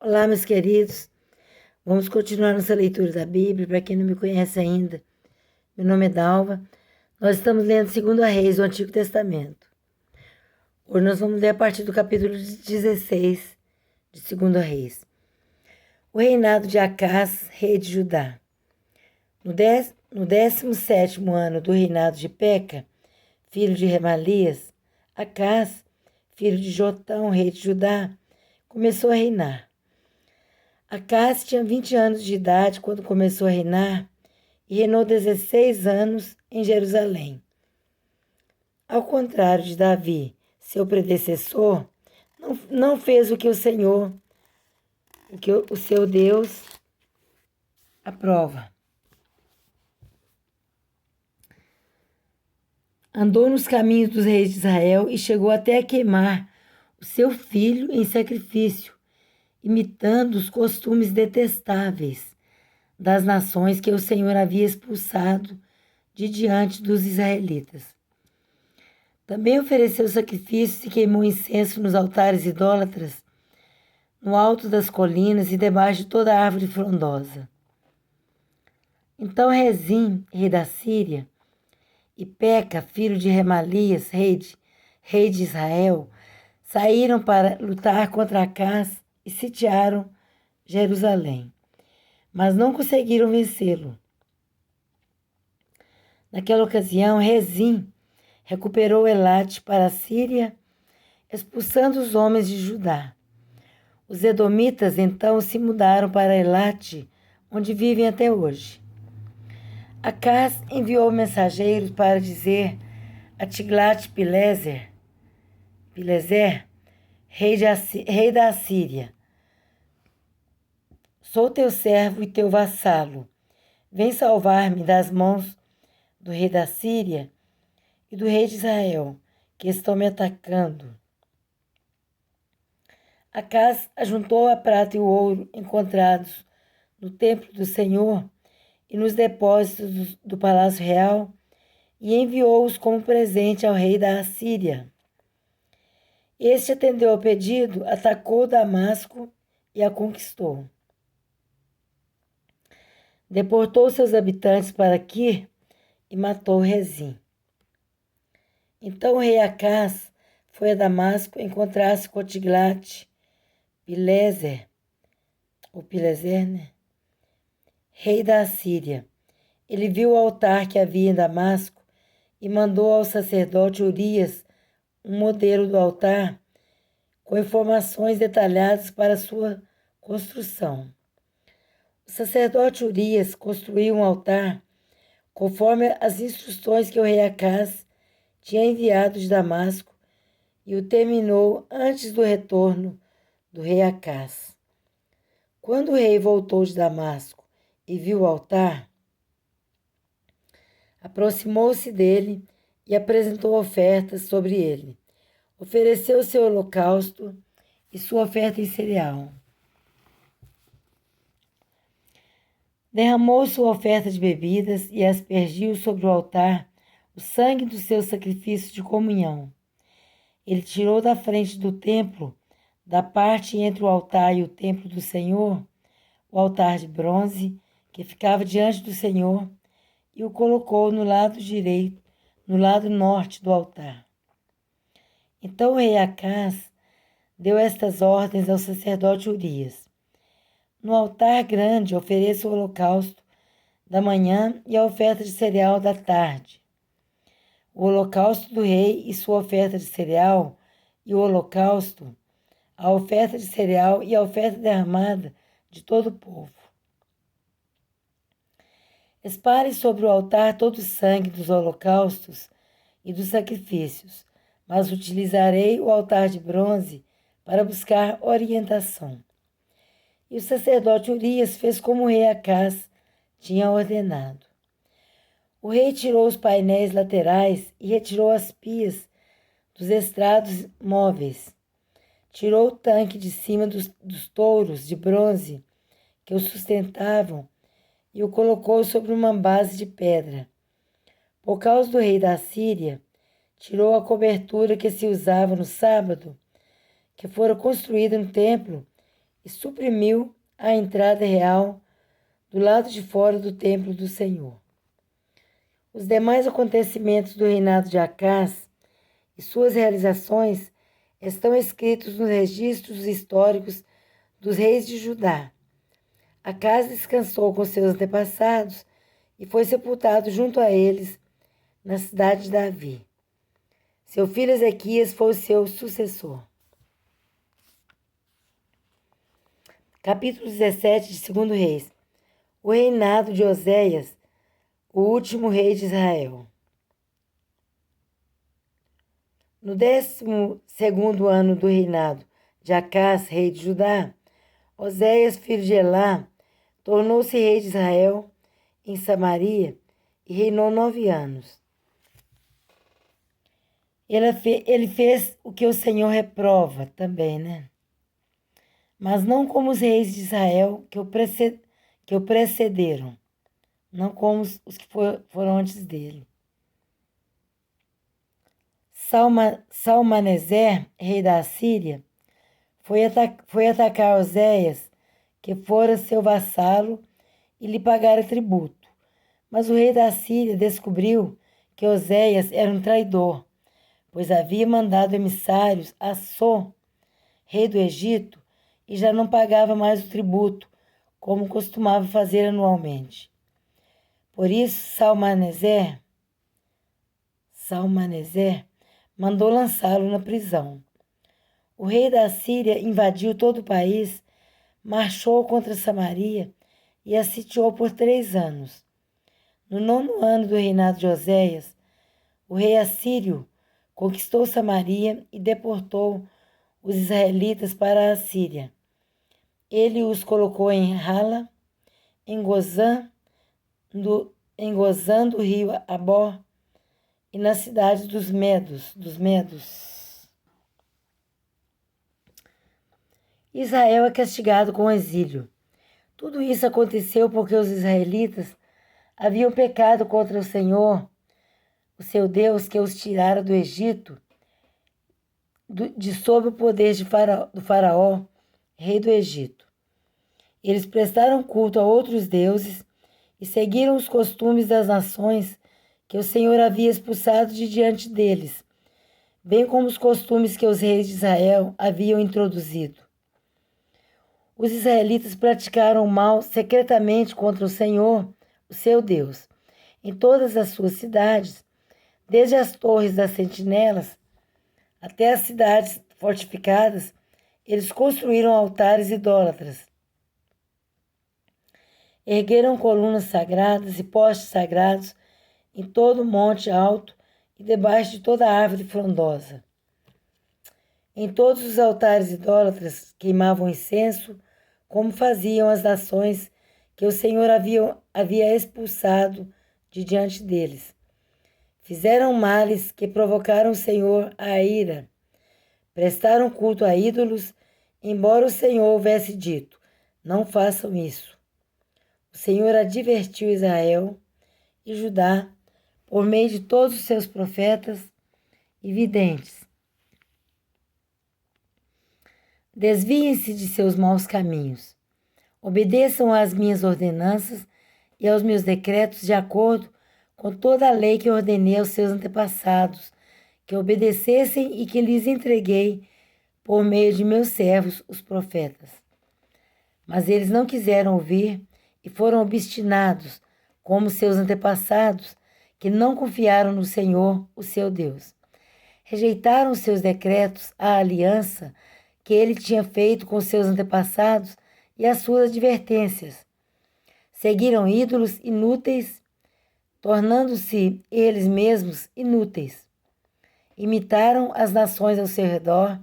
Olá, meus queridos. Vamos continuar nossa leitura da Bíblia. Para quem não me conhece ainda, meu nome é Dalva. Nós estamos lendo 2 Reis do Antigo Testamento. Hoje nós vamos ler a partir do capítulo 16 de 2 Reis. O reinado de Acás, rei de Judá. No 17º ano do reinado de Peca, filho de Remalias, Acás, filho de Jotão, rei de Judá, começou a reinar. Acás tinha 20 anos de idade quando começou a reinar e reinou 16 anos em Jerusalém. Ao contrário de Davi, seu predecessor, não fez o que o Senhor, o seu Deus, aprova. Andou nos caminhos dos reis de Israel e chegou até a queimar o seu filho em sacrifício, imitando os costumes detestáveis das nações que o Senhor havia expulsado de diante dos israelitas. Também ofereceu sacrifícios e queimou incenso nos altares idólatras, no alto das colinas e debaixo de toda árvore frondosa. Então Rezim, rei da Síria, e Peca, filho de Remalias, rei de Israel, saíram para lutar contra Acás e sitiaram Jerusalém, mas não conseguiram vencê-lo. Naquela ocasião, Rezim recuperou Elate para a Síria, expulsando os homens de Judá. Os edomitas então se mudaram para Elate, onde vivem até hoje. Acás enviou mensageiros para dizer a Tiglat-Pileser, rei da Assíria: sou teu servo e teu vassalo. Vem salvar-me das mãos do rei da Síria e do rei de Israel, que estão me atacando. Acás ajuntou a prata e o ouro encontrados no templo do Senhor e nos depósitos do palácio real e enviou-os como presente ao rei da Assíria. Este atendeu ao pedido, atacou Damasco e a conquistou. Deportou seus habitantes para Quir e matou Rezim. Então o rei Acás foi a Damasco encontrar-se com Tiglat-Pileser, rei da Assíria. Ele viu o altar que havia em Damasco e mandou ao sacerdote Urias um modelo do altar com informações detalhadas para sua construção. O sacerdote Urias construiu um altar conforme as instruções que o rei Acás tinha enviado de Damasco e o terminou antes do retorno do rei Acás. Quando o rei voltou de Damasco e viu o altar, aproximou-se dele e apresentou ofertas sobre ele. Ofereceu seu holocausto e sua oferta em cereal. Derramou sua oferta de bebidas e aspergiu sobre o altar o sangue do seu sacrifício de comunhão. Ele tirou da frente do templo, da parte entre o altar e o templo do Senhor, o altar de bronze que ficava diante do Senhor, e o colocou no lado direito, no lado norte do altar. Então o rei Acás deu estas ordens ao sacerdote Urias: no altar grande ofereça o holocausto da manhã e a oferta de cereal da tarde. O holocausto do rei e sua oferta de cereal, e o holocausto, a oferta de cereal e a oferta derramada de todo o povo. Espalhe sobre o altar todo o sangue dos holocaustos e dos sacrifícios, mas utilizarei o altar de bronze para buscar orientação. E o sacerdote Urias fez como o rei Acás tinha ordenado. O rei tirou os painéis laterais e retirou as pias dos estrados móveis. Tirou o tanque de cima dos touros de bronze que o sustentavam e o colocou sobre uma base de pedra. Por causa do rei da Síria, tirou a cobertura que se usava no sábado, que fora construída no templo, e suprimiu a entrada real do lado de fora do templo do Senhor. Os demais acontecimentos do reinado de Acás e suas realizações estão escritos nos registros históricos dos reis de Judá. Acás descansou com seus antepassados e foi sepultado junto a eles na cidade de Davi. Seu filho Ezequias foi o seu sucessor. Capítulo 17 de 2 Reis. O reinado de Oséias, o último rei de Israel. No 12º ano do reinado de Acás, rei de Judá, Oséias, filho de Elá, tornou-se rei de Israel em Samaria e reinou 9 anos. Ele fez o que o Senhor reprova também, né? Mas não como os reis de Israel que o precederam, não como os que foram antes dele. Salmaneser, rei da Assíria, foi atacar Oséias, que fora seu vassalo, e lhe pagara tributo. Mas o rei da Assíria descobriu que Oséias era um traidor, pois havia mandado emissários a So, rei do Egito, e já não pagava mais o tributo, como costumava fazer anualmente. Por isso, Salmaneser mandou lançá-lo na prisão. O rei da Síria invadiu todo o país, marchou contra Samaria e a sitiou por 3 anos. No 9º ano do reinado de Oséias, o rei assírio conquistou Samaria e deportou os israelitas para a Síria. Ele os colocou em Hala, em Gozã do rio Abor e na cidade dos Medos. Israel é castigado com o exílio. Tudo isso aconteceu porque os israelitas haviam pecado contra o Senhor, o seu Deus, que os tirara do Egito, de sob o poder do faraó, rei do Egito. Eles prestaram culto a outros deuses e seguiram os costumes das nações que o Senhor havia expulsado de diante deles, bem como os costumes que os reis de Israel haviam introduzido. Os israelitas praticaram o mal secretamente contra o Senhor, o seu Deus. Em todas as suas cidades, desde as torres das sentinelas até as cidades fortificadas, eles construíram altares idólatras. Ergueram colunas sagradas e postes sagrados em todo o monte alto e debaixo de toda árvore frondosa. Em todos os altares idólatras queimavam incenso, como faziam as nações que o Senhor havia expulsado de diante deles. Fizeram males que provocaram o Senhor a ira. Prestaram culto a ídolos, embora o Senhor houvesse dito: não façam isso. O Senhor advertiu Israel e Judá por meio de todos os seus profetas e videntes. Desviem-se de seus maus caminhos. Obedeçam às minhas ordenanças e aos meus decretos de acordo com toda a lei que ordenei aos seus antepassados, que obedecessem e que lhes entreguei por meio de meus servos, os profetas. Mas eles não quiseram ouvir e foram obstinados, como seus antepassados, que não confiaram no Senhor, o seu Deus. Rejeitaram os seus decretos, a aliança que ele tinha feito com seus antepassados e as suas advertências. Seguiram ídolos inúteis, tornando-se eles mesmos inúteis. Imitaram as nações ao seu redor,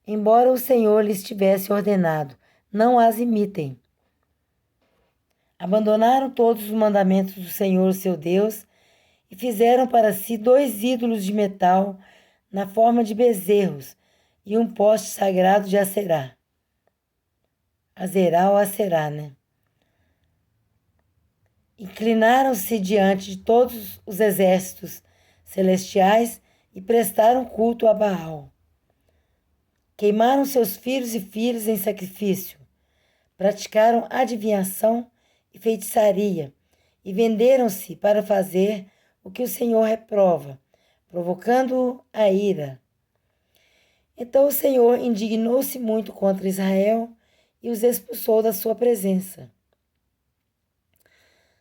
embora o Senhor lhes tivesse ordenado: não as imitem. Abandonaram todos os mandamentos do Senhor, seu Deus, e fizeram para si 2 ídolos de metal na forma de bezerros e um poste sagrado de Aserá. Azerá ou Aserá, né? Inclinaram-se diante de todos os exércitos celestiais e prestaram culto a Baal. Queimaram seus filhos e filhas em sacrifício, praticaram adivinhação e feitiçaria, e venderam-se para fazer o que o Senhor reprova, provocando-o a ira. Então o Senhor indignou-se muito contra Israel e os expulsou da sua presença.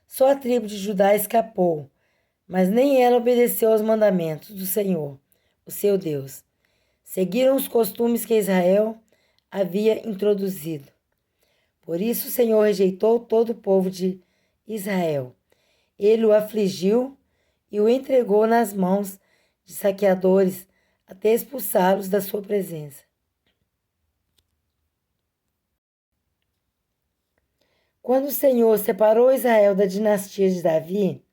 Só a tribo de Judá escapou, mas nem ela obedeceu aos mandamentos do Senhor, o seu Deus. Seguiram os costumes que Israel havia introduzido. Por isso o Senhor rejeitou todo o povo de Israel. Ele o afligiu e o entregou nas mãos de saqueadores até expulsá-los da sua presença. Quando o Senhor separou Israel da dinastia de Davi,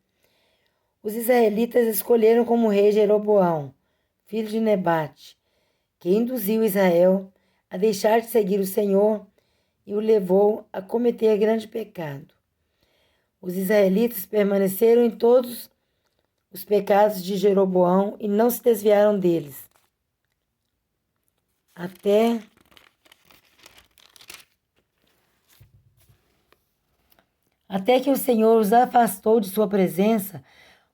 os israelitas escolheram como rei Jeroboão, filho de Nebate, que induziu Israel a deixar de seguir o Senhor e o levou a cometer grande pecado. Os israelitas permaneceram em todos os pecados de Jeroboão e não se desviaram deles, até que o Senhor os afastou de sua presença,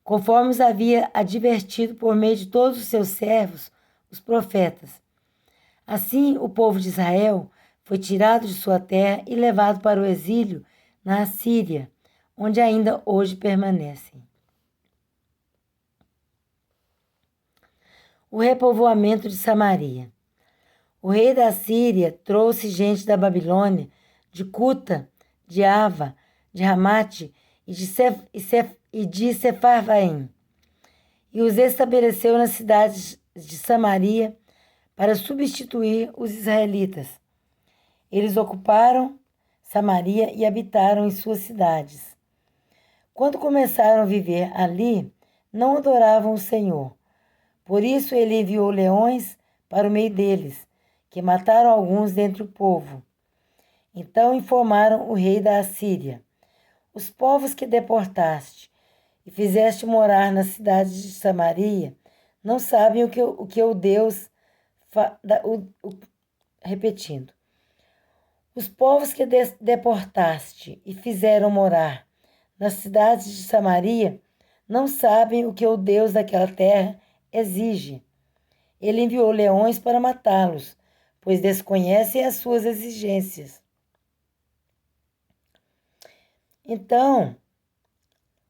conforme os havia advertido por meio de todos os seus servos, os profetas. Assim, o povo de Israel foi tirado de sua terra e levado para o exílio na Assíria, onde ainda hoje permanecem. O repovoamento de Samaria. O rei da Síria trouxe gente da Babilônia, de Cuta, de Ava, de Ramate e de Sefarvaim, e os estabeleceu nas cidades de Samaria para substituir os israelitas. Eles ocuparam Samaria e habitaram em suas cidades. Quando começaram a viver ali, não adoravam o Senhor. Por isso ele enviou leões para o meio deles, que mataram alguns dentre o povo. Então informaram o rei da Assíria: os povos que deportaste e fizeste morar nas cidades de Samaria não sabem o que o Deus... Repetindo. Os povos que deportaste e fizeram morar nas cidades de Samaria não sabem o que o Deus daquela terra exige. Ele enviou leões para matá-los, pois desconhecem as suas exigências. Então,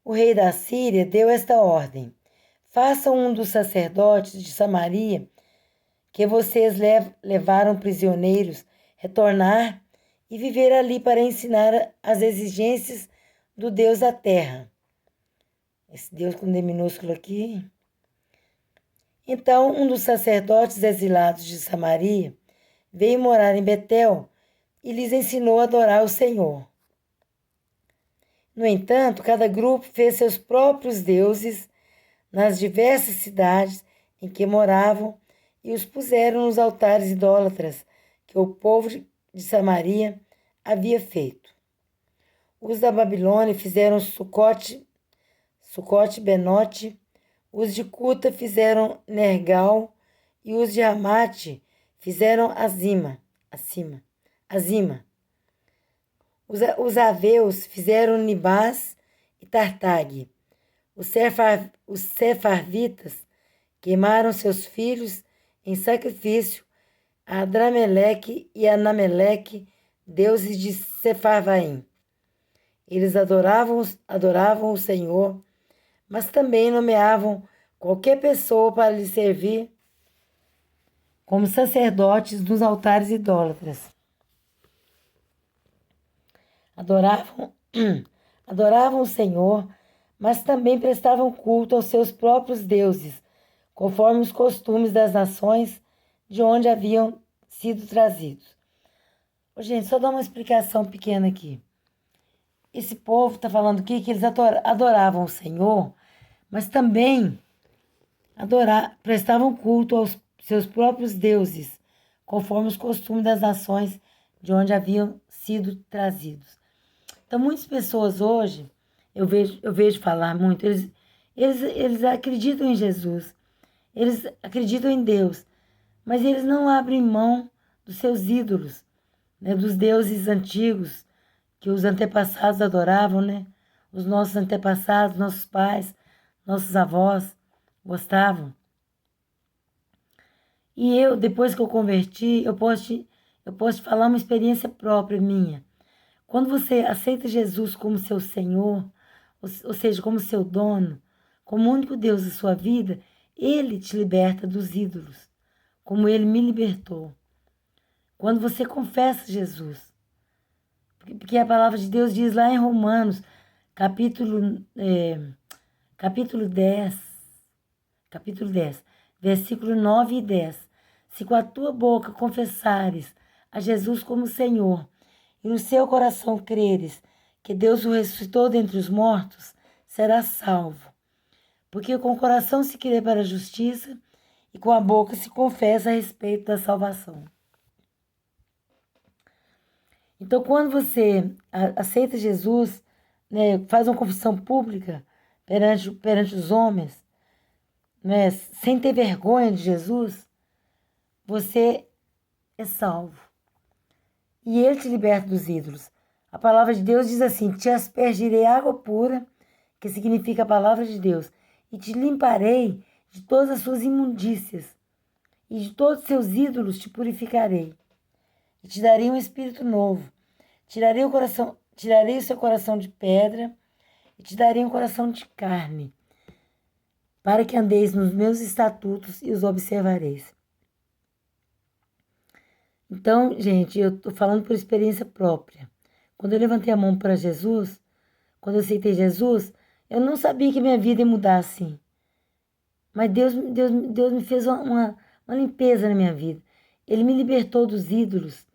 o rei da Síria deu esta ordem: façam um dos sacerdotes de Samaria, que vocês levaram prisioneiros, retornar e viver ali para ensinar as exigências do Deus da terra. Esse Deus com D minúsculo aqui. Então, um dos sacerdotes exilados de Samaria veio morar em Betel e lhes ensinou a adorar o Senhor. No entanto, cada grupo fez seus próprios deuses nas diversas cidades em que moravam e os puseram nos altares idólatras que o povo de Samaria havia feito. Os da Babilônia fizeram Sucote, Benote, os de Cuta fizeram Nergal e os de Ramate fizeram Azima. Os aveus fizeram Nibás e Tartag. Os sefarvitas queimaram seus filhos em sacrifício a Adrameleque e a Anameleque, deuses de Sefarvaim. Eles adoravam o Senhor, mas também nomeavam qualquer pessoa para lhe servir como sacerdotes dos altares idólatras. Adoravam o Senhor, mas também prestavam culto aos seus próprios deuses, conforme os costumes das nações de onde haviam sido trazidos. Gente, só dar uma explicação pequena aqui. Esse povo está falando aqui que eles adoravam o Senhor, mas também prestavam culto aos seus próprios deuses, conforme os costumes das nações de onde haviam sido trazidos. Então, muitas pessoas hoje, eu vejo falar muito, eles acreditam em Jesus, eles acreditam em Deus, mas eles não abrem mão dos seus ídolos, né, dos deuses antigos que os antepassados adoravam, né? Os nossos antepassados, nossos pais, nossos avós gostavam. E eu, depois que eu converti, eu posso te falar uma experiência própria minha. Quando você aceita Jesus como seu Senhor, ou seja, como seu dono, como o único Deus da sua vida, Ele te liberta dos ídolos, como Ele me libertou. Quando você confessa Jesus, porque a palavra de Deus diz lá em Romanos, capítulo 10, versículo 9 e 10. Se com a tua boca confessares a Jesus como Senhor, e no seu coração creres que Deus o ressuscitou dentre os mortos, serás salvo. Porque com o coração se crê para a justiça, e com a boca se confessa a respeito da salvação. Então, quando você aceita Jesus, né, faz uma confissão pública perante os homens, né, sem ter vergonha de Jesus, você é salvo. E Ele te liberta dos ídolos. A palavra de Deus diz assim: te aspergirei água pura, que significa a palavra de Deus, e te limparei de todas as suas imundícias, e de todos os seus ídolos te purificarei. E te darei um espírito novo. Tirarei o seu coração de pedra, e te darei um coração de carne, para que andeis nos meus estatutos e os observareis. Então, gente, eu estou falando por experiência própria. Quando eu levantei a mão para Jesus, quando eu aceitei Jesus, eu não sabia que minha vida ia mudar assim. Mas Deus me fez uma limpeza na minha vida. Ele me libertou dos ídolos.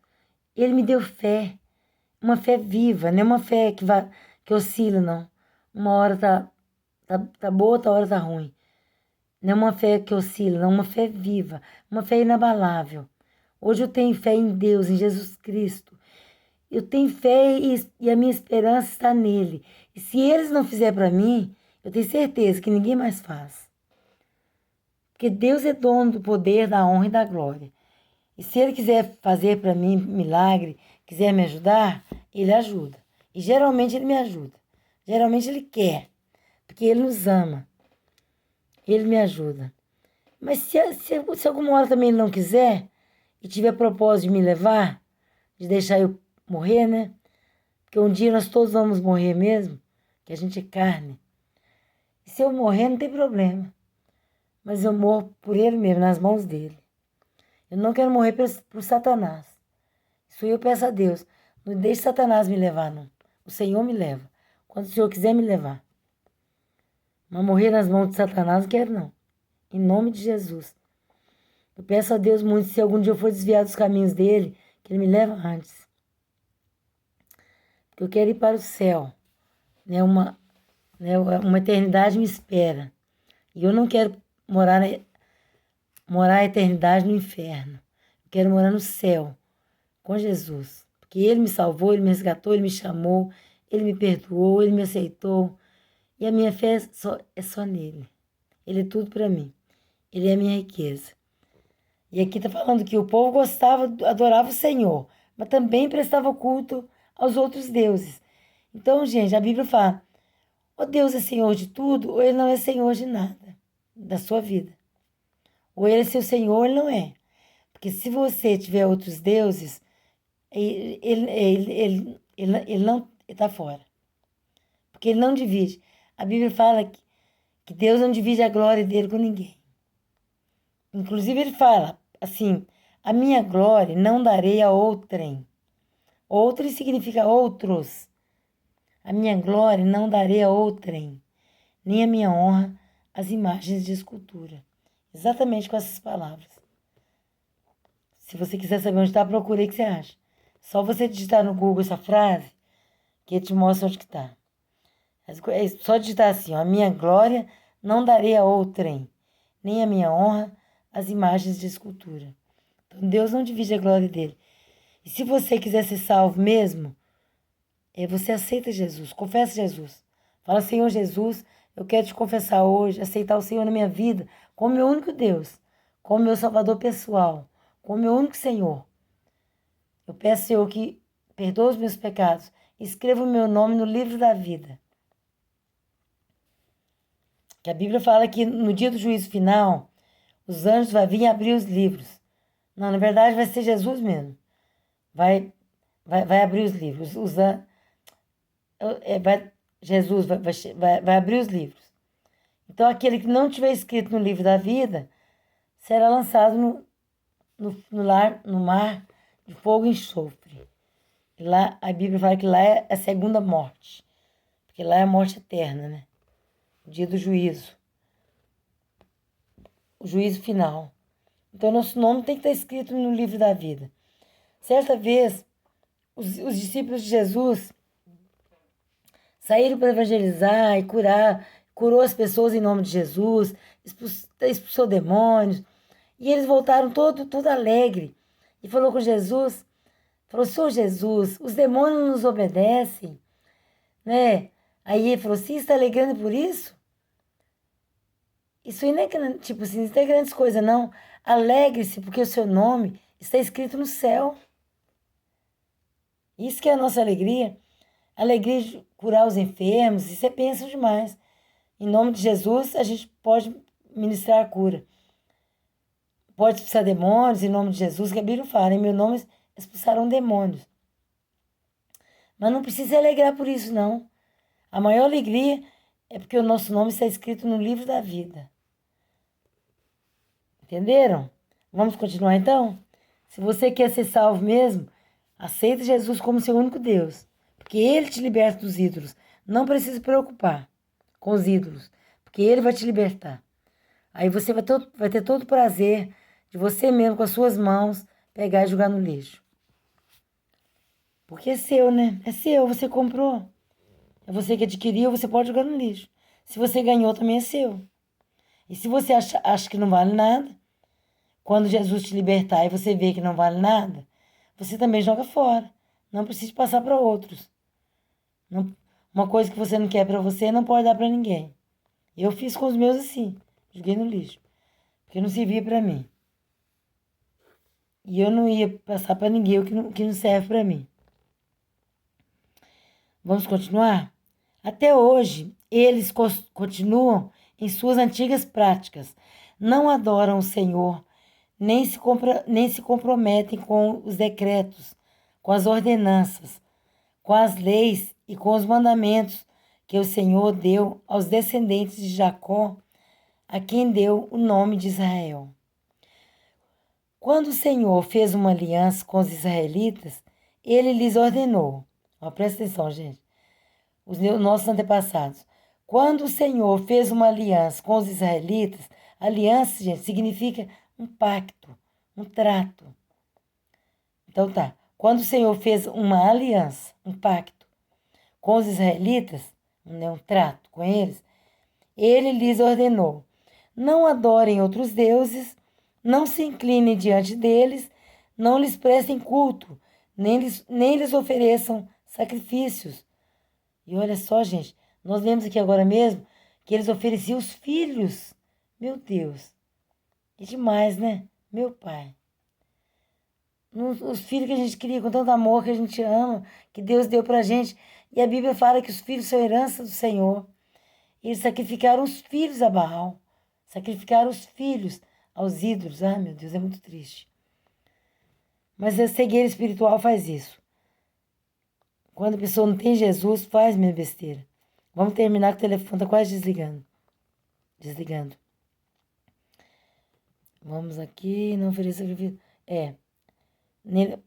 Ele me deu fé. Uma fé viva, não é uma fé que oscila, não. Uma hora tá boa, outra hora tá ruim. Não é uma fé que oscila, não. Uma fé viva. Uma fé inabalável. Hoje eu tenho fé em Deus, em Jesus Cristo. Eu tenho fé e a minha esperança está nele. E se eles não fizerem para mim, eu tenho certeza que ninguém mais faz. Porque Deus é dono do poder, da honra e da glória. E se Ele quiser fazer para mim milagre, quiser me ajudar, Ele ajuda. E geralmente Ele me ajuda. Geralmente Ele quer. Porque Ele nos ama. Ele me ajuda. Mas se alguma hora também Ele não quiser, e tiver propósito de me levar, de deixar eu morrer, né? Porque um dia nós todos vamos morrer mesmo, que a gente é carne. E se eu morrer, não tem problema. Mas eu morro por Ele mesmo, nas mãos dEle. Eu não quero morrer por Satanás. Isso eu peço a Deus. Não deixe Satanás me levar, não. O Senhor me leva. Quando o Senhor quiser me levar. Mas morrer nas mãos de Satanás, não quero, não. Em nome de Jesus. Eu peço a Deus muito, se algum dia eu for desviar dos caminhos dele, que Ele me leve antes. Porque eu quero ir para o céu. Né? Uma eternidade me espera. E eu não quero morar a eternidade no inferno. Eu quero morar no céu, com Jesus. Porque Ele me salvou, Ele me resgatou, Ele me chamou, Ele me perdoou, Ele me aceitou. E a minha fé é só nele. Ele é tudo para mim. Ele é a minha riqueza. E aqui está falando que o povo adorava o Senhor, mas também prestava culto aos outros deuses. Então, gente, a Bíblia fala, ou Deus é Senhor de tudo, ou Ele não é Senhor de nada da sua vida. Ou Ele é seu Senhor, ou Ele não é. Porque se você tiver outros deuses, ele não está fora. Porque Ele não divide. A Bíblia fala que Deus não divide a glória dele com ninguém. Inclusive Ele fala assim, a minha glória não darei a outrem. Outrem significa outros. A minha glória não darei a outrem, nem a minha honra às imagens de escultura. Exatamente com essas palavras. Se você quiser saber onde está, procure aí que você acha. Só você digitar no Google essa frase, que ele te mostra onde que está. É só digitar assim, ó, a minha glória não darei a outrem, nem a minha honra às imagens de escultura. Então Deus não divide a glória dele. E se você quiser ser salvo mesmo, você aceita Jesus, confessa Jesus. Fala, Senhor Jesus, eu quero te confessar hoje, aceitar o Senhor na minha vida como meu único Deus, como meu Salvador pessoal, como meu único Senhor. Eu peço, Senhor, que perdoe os meus pecados. Escreva o meu nome no livro da vida. Que a Bíblia fala que no dia do juízo final, os anjos vão vir abrir os livros. Não, na verdade vai ser Jesus mesmo. Vai abrir os livros. Jesus vai abrir os livros. Então, aquele que não tiver escrito no livro da vida será lançado no mar de fogo e enxofre. E lá, a Bíblia fala que lá é a segunda morte. Porque lá é a morte eterna, né? O dia do juízo. O juízo final. Então, nosso nome tem que estar escrito no livro da vida. Certa vez, os discípulos de Jesus saíram para evangelizar e curar. Curou as pessoas em nome de Jesus. Expulsou demônios. E eles voltaram todo alegre. E falou com Jesus. Falou, Senhor Jesus, os demônios nos obedecem. Né? Aí ele falou, sim, está alegrando por isso? Isso aí não é, tipo assim, não é grandes coisas, não. Alegre-se, porque o seu nome está escrito no céu. Isso que é a nossa alegria. Alegria de curar os enfermos, isso é bênção demais. Em nome de Jesus, a gente pode ministrar a cura. Pode expulsar demônios, em nome de Jesus, que a Bíblia fala, em meu nome expulsarão demônios. Mas não precisa alegrar por isso, não. A maior alegria é porque o nosso nome está escrito no livro da vida. Entenderam? Vamos continuar então? Se você quer ser salvo mesmo, aceita Jesus como seu único Deus. Porque Ele te liberta dos ídolos. Não precisa se preocupar com os ídolos. Porque Ele vai te libertar. Aí você vai ter todo o prazer de você mesmo, com as suas mãos, pegar e jogar no lixo. Porque é seu, né? É seu, você comprou. É você que adquiriu, você pode jogar no lixo. Se você ganhou, também é seu. E se você acha que não vale nada, quando Jesus te libertar e você vê que não vale nada, você também joga fora. Não precisa passar para outros. Uma coisa que você não quer para você, não pode dar para ninguém. Eu fiz com os meus assim. Joguei no lixo. Porque não servia para mim. E eu não ia passar para ninguém o que não serve para mim. Vamos continuar? Até hoje, eles continuam em suas antigas práticas. Não adoram o Senhor, nem se comprometem com os decretos, com as ordenanças, com as leis e com os mandamentos que o Senhor deu aos descendentes de Jacó, a quem deu o nome de Israel. Quando o Senhor fez uma aliança com os israelitas, ele lhes ordenou. Ó, presta atenção, gente. Os nossos antepassados. Quando o Senhor fez uma aliança com os israelitas, aliança, gente, significa um pacto, um trato. Então tá. Quando o Senhor fez uma aliança, um pacto com os israelitas, um trato com eles, ele lhes ordenou: não adorem outros deuses, não se inclinem diante deles, não lhes prestem culto, nem lhes ofereçam sacrifícios. E olha só, gente, nós lemos aqui agora mesmo que eles ofereciam os filhos. Meu Deus, é demais, né? Meu Pai. Os filhos que a gente cria com tanto amor, que a gente ama, que Deus deu pra gente. E a Bíblia fala que os filhos são herança do Senhor. Eles sacrificaram os filhos a Baal. Sacrificaram os filhos aos ídolos. Ah, meu Deus, é muito triste. Mas a cegueira espiritual faz isso. Quando a pessoa não tem Jesus, faz minha besteira. Vamos terminar que o telefone está quase desligando. Desligando. Vamos aqui, não oferecer sacrifício.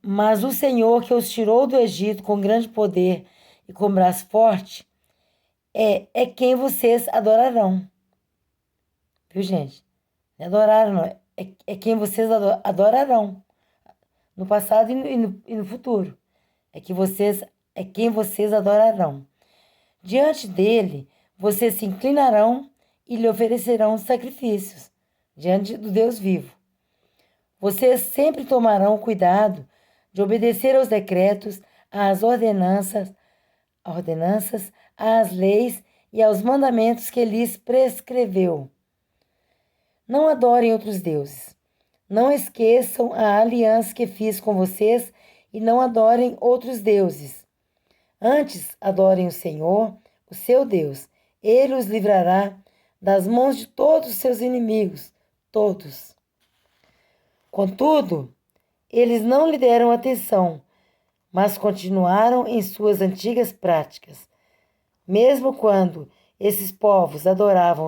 Mas o Senhor que os tirou do Egito com grande poder e com braço forte, é quem vocês adorarão. Viu, gente? Não é adoraram, não. É quem vocês adorarão. No passado e no futuro. É quem vocês adorarão. Diante dele, vocês se inclinarão e lhe oferecerão sacrifícios, diante do Deus vivo. Vocês sempre tomarão cuidado de obedecer aos decretos, às ordenanças, às leis e aos mandamentos que lhes prescreveu. Não adorem outros deuses. Não esqueçam a aliança que fiz com vocês e não adorem outros deuses. Antes, adorem o Senhor, o seu Deus. Ele os livrará das mãos de todos os seus inimigos, todos. Contudo, eles não lhe deram atenção, mas continuaram em suas antigas práticas. Mesmo quando esses povos adoravam